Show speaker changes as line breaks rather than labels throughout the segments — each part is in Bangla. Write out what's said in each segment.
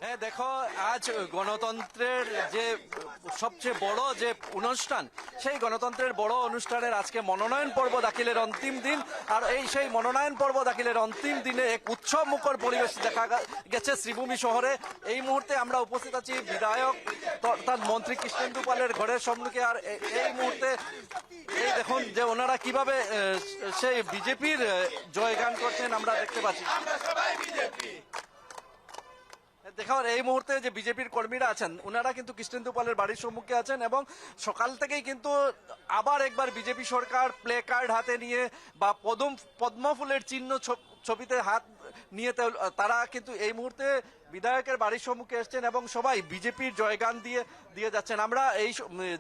হ্যাঁ দেখো, আজ গণতন্ত্রের যে সবচেয়ে বড় যে অনুষ্ঠান, সেই গণতন্ত্রের বড় অনুষ্ঠানের আজকে মনোনয়ন পর্ব দাখিলের অন্তিম দিন। আর সেই মনোনয়ন পর্ব দাখিলের অন্তিম দিনে এক উৎসব মুখর পরিবেশ দেখা গেছে শ্রীভূমি শহরে। এই মুহূর্তে আমরা উপস্থিত আছি বিধায়ক অর্থাৎ মন্ত্রী কৃষ্ণেন্দু পালের ঘরের সম্মুখে। আর এই মুহূর্তে এই দেখুন যে ওনারা কিভাবে সেই বিজেপির জয়গান করছেন আমরা দেখতে পাচ্ছি। দেখো, এই মুহূর্তে যে বিজেপির কর্মীরা আছেন ওনারা কিন্তু কৃষ্ণেন্দু পালের বাড়ির সম্মুখে আছেন এবং সকাল থেকেই কিন্তু আবার একবার বিজেপি সরকার প্লে কার্ড হাতে নিয়ে বা পদ্ম ফুলের চিহ্ন ছবিতে হাত নিয়ে তারা কিন্তু এই মুহূর্তে বিধায়কের বাড়ির সম্মুখে এসছেন এবং সবাই বিজেপির জয়গান দিয়ে যাচ্ছেন। আমরা এই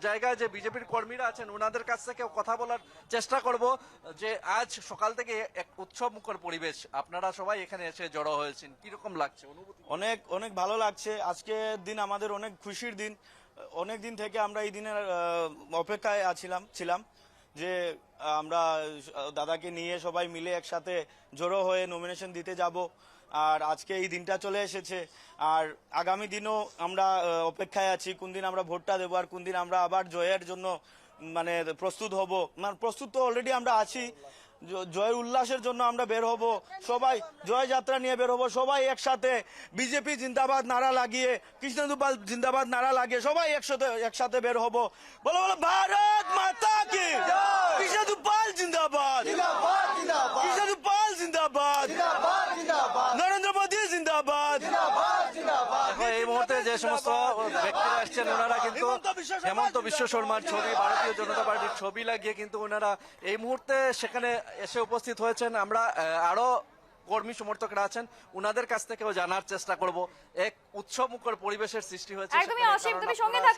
জায়গায় যে বিজেপির কর্মীরা আছেন ওনাদের কাছ থেকে কথা বলার চেষ্টা করব যে আজ সকাল থেকে এক উৎসব মুখর পরিবেশ, আপনারা সবাই এখানে এসে জড়ো হয়েছেন, কিরকম লাগছে অনুভূতি?
অনেক অনেক ভালো লাগছে। আজকের দিন আমাদের অনেক খুশির দিন। অনেক দিন থেকে আমরা এই দিনের অপেক্ষায় ছিলাম যে আমরা দাদাকে নিয়ে সবাই মিলে একসাথে জড়ো হয়ে নমিনেশন দিতে যাব। আর আজকে এই দিনটা চলে এসেছে। আর আগামী দিনও আমরা অপেক্ষায় আছি কোন দিন আমরা ভোটটা দেবো আর কোন দিন আমরা আবার জয়ের জন্য মানে প্রস্তুত হব। মানে প্রস্তুত তো অলরেডি আমরা আছি, জয়ের উল্লাসের জন্য আমরা বের হব, সবাই জয় যাত্রা নিয়ে বের হব, সবাই একসাথে বিজেপি জিন্দাবাদ নারা লাগিয়ে, কৃষ্ণেন্দু পাল জিন্দাবাদ নারা লাগিয়ে সবাই একসাথে বের হব। বলো বলো ভারত মাতা কি, কৃষ্ণেন্দু পাল জিন্দাবাদ, কৃষ্ণেন্দু পাল জিন্দাবাদ, নরেন্দ্র মোদী জিন্দাবাদ।
এই মুহূর্তে যে সমস্ত ব্যক্তিরা আসছেন ওনারা কিন্তু হেমন্ত বিশ্ব শর্মার ছবি, ভারতীয় জনতা পার্টির ছবি লাগিয়ে কিন্তু ওনারা এই মুহূর্তে সেখানে এসে উপস্থিত হয়েছেন। আমরা আরো কর্মী সমর্থকরা আছেন ওনাদের কাছ থেকেও জানার চেষ্টা করব। এক উৎসব মুখর পরিবেশের সৃষ্টি হয়েছে।
একদমই অসীম, তুমি সঙ্গে থাকো।